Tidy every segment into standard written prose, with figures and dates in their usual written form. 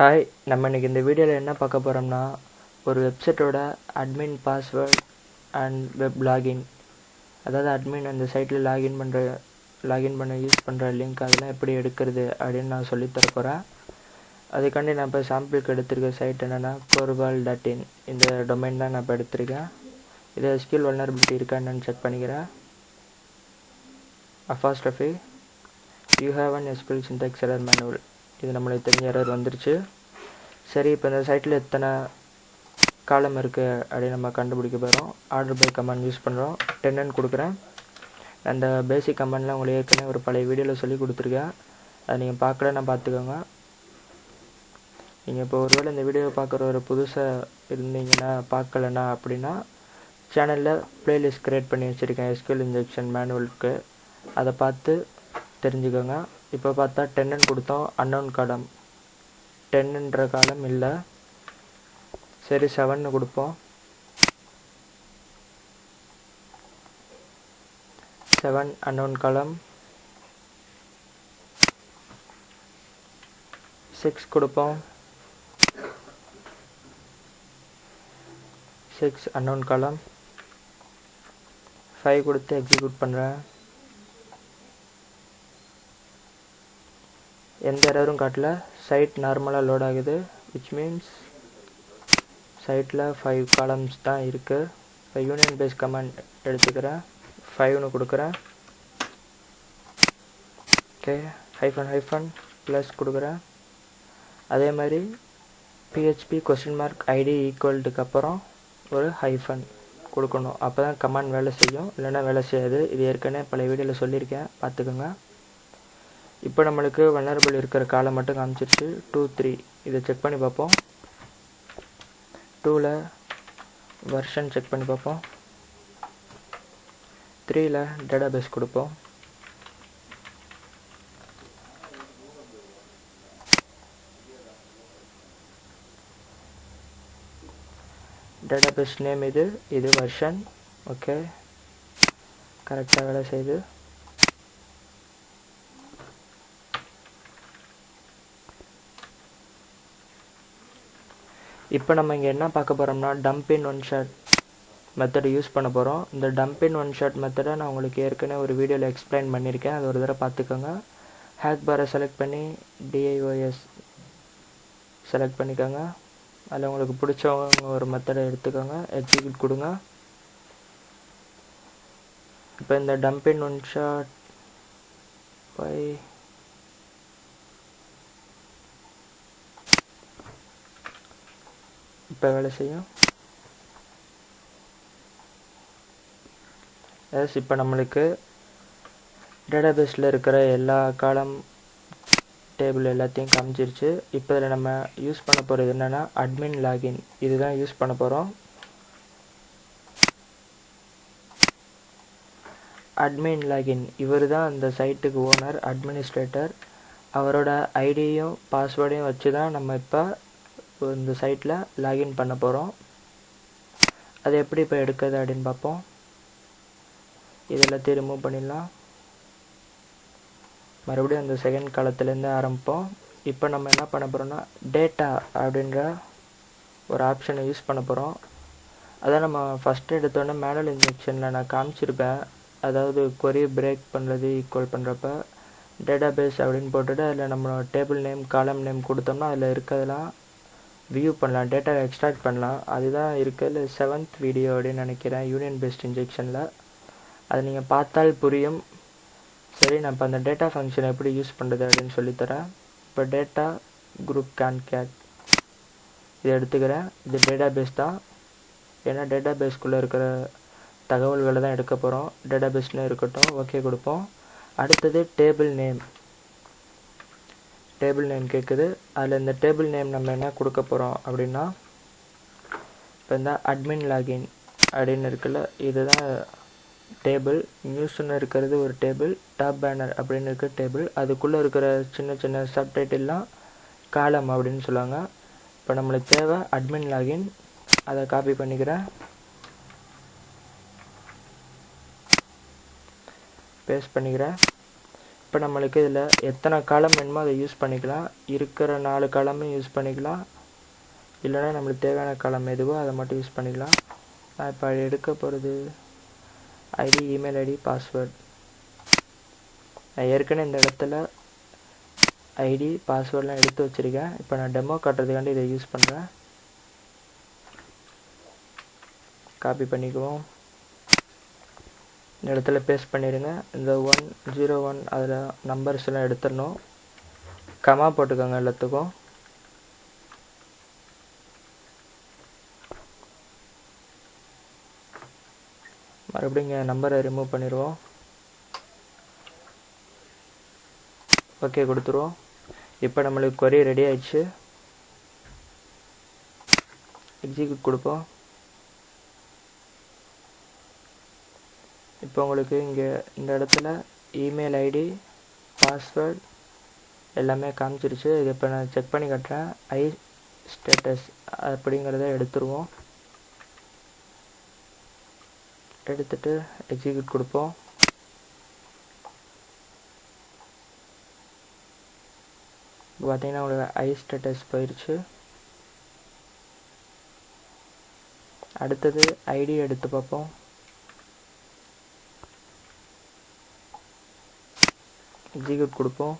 Hi, நம்ம இன்னைக்கு இந்த வீடியோவில் என்ன பார்க்க போகிறோம்னா, ஒரு வெப்சைட்டோட admin password and web login, அதாவது அட்மின் அந்த சைட்டில் லாகின் பண்ண யூஸ் பண்ணுற லிங்க் அதெல்லாம் எப்படி எடுக்கிறது அப்படின்னு நான் சொல்லித்தர போகிறேன். அதுக்காண்டி நான் இப்போ சாம்பிளுக்கு எடுத்திருக்க சைட் என்னென்னா coreval.in. இந்த டொமைன் தான் நான் இப்போ எடுத்திருக்கேன். இதை SQL வல்னரபிலிட்டி இருக்கா என்னன்னு செக் பண்ணிக்கிறேன். apostrophe you have an SQL syntax error manual. இது நம்மளுக்கு தெரிஞ்ச எரர் வந்துருச்சு. சரி, இப்போ இந்த சைட்டில் எத்தனை காலம் இருக்குது அப்படின்னு நம்ம கண்டுபிடிக்க போகிறோம். ஆர்டர் பை கமாண்ட் யூஸ் பண்ணுறோம். 10ன்னு கொடுக்குறேன். அந்த பேசிக் கமாண்ட்லாம் உங்களுக்கு ஏற்கனவே ஒரு பழைய வீடியோவில் சொல்லி கொடுத்துருக்கேன். அதை நீங்கள் பார்க்கலன்னா பார்த்துக்கோங்க. நீங்கள் இப்போ ஒருவேளை இந்த வீடியோவை பார்க்குற ஒரு புதுசாக இருந்தீங்கன்னா பார்க்கலன்னா அப்படின்னா சேனலில் ப்ளேலிஸ்ட் க்ரியேட் பண்ணி வச்சுருக்கேன் SQL இன்ஜெக்ஷன் மேனுவலுக்கு. அதை பார்த்து தெரிஞ்சுக்கோங்க. இப்போ பார்த்தா 10ன்னு கொடுத்தோம். அன்னோன் காலம் 10ன்ற காலம் இல்லை. சரி, 7ன்னு கொடுப்போம். 7 அன்னோன் காலம். 6 கொடுப்போம். 6 அன்னோன் காலம். 5 கொடுத்து எக்ஸிக்யூட் பண்ணுறேன். எந்த எரரும் காட்டல. சைட் நார்மலாக லோட் ஆகுது, விச் மீன்ஸ் சைட்டில் 5 காலம்ஸ் தான் இருக்குது. இப்போ யூனியன் பேஸ் கமாண்ட் எடுத்துக்கிறேன். 5ன்னு கொடுக்குறேன். ஓகே, ஹைஃபன் ப்ளஸ் கொடுக்குறேன். அதே மாதிரி PHP ?ID ஈக்குவல்ட்டுக்கு அப்புறம் ஒரு ஹைஃபன் கொடுக்கணும். அப்போ தான் கமாண்ட் வேலை செய்யும், இல்லைன்னா வேலை செய்யாது. இது ஏற்கனவே பழைய வீடியோவில் சொல்லியிருக்கேன், பார்த்துக்கோங்க. இப்போ நம்மளுக்கு வல்னரபிள் இருக்கிற காலம் மட்டும் காமிச்சிருச்சு. 2, 3 இதை செக் பண்ணி பார்ப்போம். 2ல் வெர்ஷன் செக் பண்ணி பார்ப்போம். 3ல் டேட்டாபேஸ் கொடுப்போம். டேட்டாபேஸ் நேம் இது வெர்ஷன். ஓகே, கரெக்டாக வேலை செய்யுது. இப்போ நம்ம இங்கே என்ன பார்க்க போகிறோம்னா dump in one shot method use பண்ண போகிறோம். இந்த டம்ப் இன் ஒன் ஷாட் மெத்தடை நான் உங்களுக்கு ஏற்கனவே ஒரு வீடியோவில் எக்ஸ்பிளைன் பண்ணியிருக்கேன். அது ஒரு தடவை பார்த்துக்கோங்க. ஹேக் பாரை செலக்ட் பண்ணி DIOS செலக்ட் பண்ணிக்கோங்க. அதில் உங்களுக்கு பிடிச்சவங்க ஒரு மெத்தடை எடுத்துக்கோங்க, எக்ஸிக்யூட் கொடுங்க. இப்போ இந்த டம்ப் இன் ஒன் ஷாட் இப்போ வேலை செய்யும். இப்போ நம்மளுக்கு டேட்டாபேஸில் இருக்கிற எல்லா காலம் டேபிள் எல்லாத்தையும் காமிச்சிருச்சு. இப்போ இதில் நம்ம யூஸ் பண்ண போகிறது என்னென்னா அட்மின் லாகின். இதுதான் யூஸ் பண்ண போகிறோம். அட்மின் லாகின் இவர் தான் அந்த சைட்டுக்கு ஓனர், அட்மினிஸ்ட்ரேட்டர். அவரோட ஐடியும் பாஸ்வேர்டையும் வச்சு தான் நம்ம இப்போ இந்த சைட்டில் லாகின் பண்ண போகிறோம். அது எப்படி இப்போ எடுக்கிறது அப்படின்னு பார்ப்போம். இதெல்லாத்தையும் ரிமூவ் பண்ணிடலாம். மறுபடியும் அந்த செகண்ட் காலத்துலேருந்து ஆரம்பிப்போம். இப்போ நம்ம என்ன பண்ண போகிறோம்னா டேட்டா அப்படின்ற ஒரு ஆப்ஷனை யூஸ் பண்ண போகிறோம். அதான் நம்ம ஃபஸ்ட்டு எடுத்தோன்னே மேனுவல் இன்ஜெக்ஷனில் நான் காமிச்சிருப்பேன். அதாவது கொரி பிரேக் பண்ணுறது ஈக்குவல் பண்ணுறப்ப டேட்டாபேஸ் அப்படின்னு போட்டுட்டு அதில் நம்ம டேபிள் நேம் காலம் நேம் கொடுத்தோம்னா அதில் இருக்கிறதெல்லாம் வியூ பண்ணலாம், டேட்டா எக்ஸ்ட்ராக்ட் பண்ணலாம். அதுதான் இருக்கிறது 7th வீடியோ அப்படின்னு நினைக்கிறேன் யூனியன் பேஸ்ட் இன்ஜெக்ஷனில். அதை நீங்கள் பார்த்தால் புரியும். சரி, நான் இப்போ அந்த டேட்டா ஃபங்க்ஷனை எப்படி யூஸ் பண்ணுறது அப்படின்னு சொல்லித்தரேன். இப்போ டேட்டா குரூப் கான்கேட் இதை எடுத்துக்கிறேன். இது டேட்டாபேஸ் தான், ஏன்னா டேட்டாபேஸ்க்குள்ளே இருக்கிற தகவல்களை தான் எடுக்க போகிறோம். டேட்டாபேஸ்னே இருக்கட்டும், ஓகே கொடுப்போம். அடுத்தது டேபிள் நேம் கேட்குது. அதில் இந்த டேபிள் நேம் நம்ம என்ன கொடுக்க போகிறோம் அப்படின்னா இப்போ இந்த அட்மின் லாகின் அப்படின்னு இருக்குல்ல, இதுதான் டேபிள். நியூஸ்ன்னு இருக்கிறது ஒரு டேபிள், டாப் பேனர் அப்படின்னு இருக்க டேபிள், அதுக்குள்ளே இருக்கிற சின்ன சின்ன சப்டைட்டில்லாம் காலம் அப்படின்னு சொல்லுவாங்க. இப்போ நம்மளுக்கு தேவை அட்மின் லாகின். அதை காப்பி பண்ணிக்கிறேன், பேஸ்ட் பண்ணிக்கிறேன். இப்போ நம்மளுக்கு இதில் எத்தனை காலம் வேணுமோ அதை யூஸ் பண்ணிக்கலாம். இருக்கிற 4 காலமும் யூஸ் பண்ணிக்கலாம், இல்லைனா நம்மளுக்கு தேவையான காலம் எதுவோ அதை மட்டும் யூஸ் பண்ணிக்கலாம். நான் இப்போ எடுக்க போகிறது ஐடி, இமெயில் ஐடி, பாஸ்வேர்ட். நான் ஏற்கனவே இந்த இடத்துல ஐடி பாஸ்வேர்ட்லாம் எடுத்து வச்சுருக்கேன். இப்போ நான் டெமோ காட்டுறதுக்காண்டி இதை யூஸ் பண்ணுறேன். காப்பி பண்ணிக்குவோம், இந்த இடத்துல பேஸ்ட் பண்ணிடுங்க. இந்த 101 அதில் நம்பர்ஸ் எல்லாம் எடுத்துடணும். கமா போட்டுக்கோங்க எல்லாத்துக்கும். மறுபடியும் இங்கே நம்பரை ரிமூவ் பண்ணிடுவோம். ஓகே கொடுத்துருவோம். இப்போ நம்மளுக்கு query ரெடி ஆயிடுச்சு. எக்ஸிக்யூட் கொடுப்போம். இப்போ உங்களுக்கு இங்கே இந்த இடத்துல இமெயில் ஐடி, பாஸ்வேர்ட் எல்லாமே காமிச்சிருச்சு. இது இப்போ நான் செக் பண்ணி காட்டுறேன். ஐ ஸ்டேட்டஸ் அப்படிங்கிறத எடுத்துருவோம். எடுத்துட்டு எக்ஸிக்யூட் கொடுப்போம். பார்த்தீங்கன்னா உங்களுக்கு ஐ ஸ்டேட்டஸ் போயிடுச்சு. அடுத்தது ஐடி எடுத்து பார்ப்போம். எக்ஸிக்யூட் கொடுப்போம்.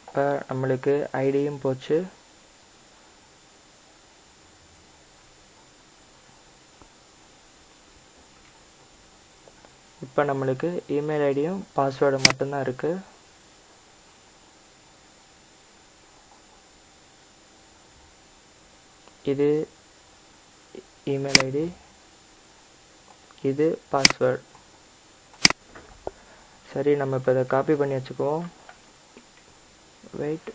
இப்போ நம்மளுக்கு ஐடியும் போச்சு. இப்போ நம்மளுக்கு இமெயில் ஐடியும் பாஸ்வேர்டு மட்டும்தான் இருக்குது. இது இமெயில் ஐடி, இது பாஸ்வேர்டு. சரி, நம்ம இப்போ இதை காப்பி பண்ணி வச்சுக்குவோம். வெயிட்,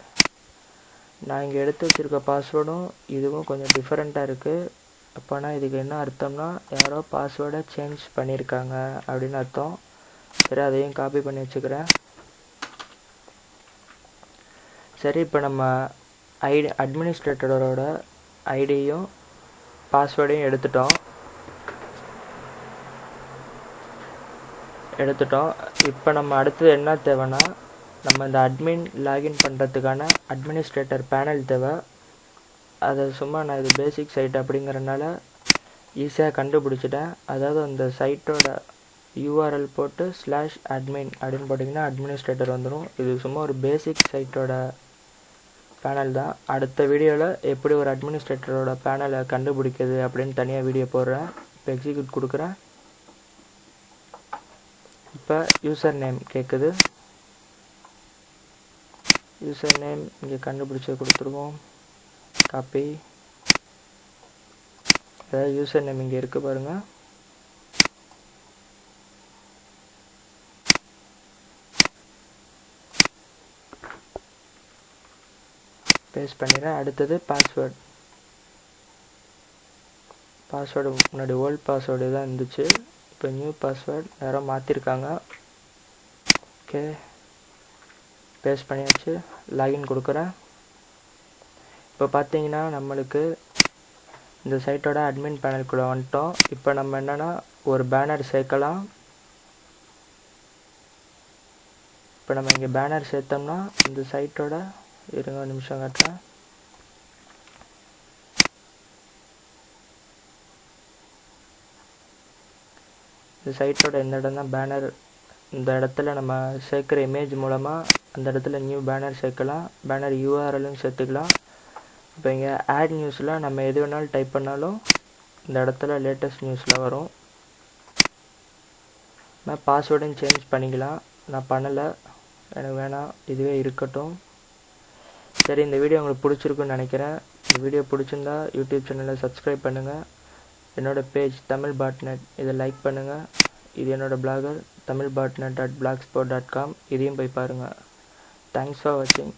நான் இங்கே எடுத்து வச்சுருக்க பாஸ்வேர்டும் இதுவும் கொஞ்சம் டிஃப்ரெண்ட்டாக இருக்குது. அப்போனா இதுக்கு என்ன அர்த்தம்னா யாரோ பாஸ்வேர்டை சேஞ்ச் பண்ணியிருக்காங்க அப்படின்னு அர்த்தம். சரி, அதையும் காப்பி பண்ணி வச்சுக்கிறேன். சரி, இப்போ நம்ம ஐடி அட்மினிஸ்ட்ரேட்டரோட ஐடியும் பாஸ்வேர்டையும் எடுத்துட்டோம். இப்போ நம்ம அடுத்தது என்ன தேவைன்னா, நம்ம இந்த அட்மின் லாகின் பண்ணுறதுக்கான அட்மினிஸ்ட்ரேட்டர் பேனல் தேவை. அதை சும்மா நான் இது பேசிக் சைட் அப்படிங்கிறனால ஈஸியாக கண்டுபிடிச்சிட்டேன். அதாவது அந்த சைட்டோட யூஆர்எல் போட்டு /admin அப்படின்னு போட்டிங்கன்னா அட்மினிஸ்ட்ரேட்டர் வந்துடும். இது சும்மா ஒரு பேசிக் சைட்டோட பேனல் தான். அடுத்த வீடியோவில் எப்படி ஒரு அட்மினிஸ்ட்ரேட்டரோட பேனலை கண்டுபிடிக்கிறது அப்படின்னு தனியாக வீடியோ போடுறேன். இப்போ எக்ஸிக்யூட் கொடுக்குறேன். இப்போ யூசர் நேம் கேட்குது. யூசர் நேம் இங்கே கண்டுபிடிச்சி கொடுத்துருவோம். காப்பி, அதாவது யூசர் நேம் இங்கே இருக்குது பாருங்கள். பேஸ்ட் பண்ணிடுறேன். அடுத்தது பாஸ்வேர்டு. பாஸ்வேர்டு முன்னாடி ஓல்ட் பாஸ்வேர்டு தான் இருந்துச்சு. இப்போ நியூ பாஸ்வேர்டு யாரோ மாற்றிருக்காங்க. ஓகே, பேஸ்ட் பண்ணியாச்சு. லாகின் கொடுக்குறேன். இப்போ பார்த்தீங்கன்னா நம்மளுக்கு இந்த சைட்டோட அட்மின் பேனலுக்குள்ளே வந்துட்டோம். இப்போ நம்ம என்னென்னா ஒரு பேனர் சேர்க்கலாம். இப்போ நம்ம இங்கே பேனர் சேர்த்தோம்னா இந்த சைட்டோட இருங்க ஒரு நிமிஷம் காட்டுறேன். இந்த சைட்டோட இந்த இடம் தான் பேனர். இந்த இடத்துல நம்ம சேர்க்குற இமேஜ் மூலமாக அந்த இடத்துல நியூ பேனர் சேர்க்கலாம். பேனர் யூஆர்எல்லும் சேர்த்துக்கலாம். இப்போ இங்கே ஆட் நியூஸில் நம்ம எது வேணாலும் டைப் பண்ணாலும் இந்த இடத்துல லேட்டஸ்ட் நியூஸில் வரும். நான் பாஸ்வேர்டையும் சேஞ்ச் பண்ணிக்கலாம். நான் பண்ணலை, எனக்கு வேணாம், இதுவே இருக்கட்டும். சரி, இந்த வீடியோ உங்களுக்கு பிடிச்சிருக்குன்னு நினைக்கிறேன். இந்த வீடியோ பிடிச்சிருந்தா யூடியூப் சேனலை சப்ஸ்கிரைப் பண்ணுங்கள். என்னோடய பேஜ் தமிழ் பாட்நெட், இதை லைக் பண்ணுங்கள். இது என்னோடய பிளாகர் tamilbotnet.blogspot.com. இதையும் போய் பாருங்கள். தேங்க்ஸ் ஃபார் வாட்சிங்.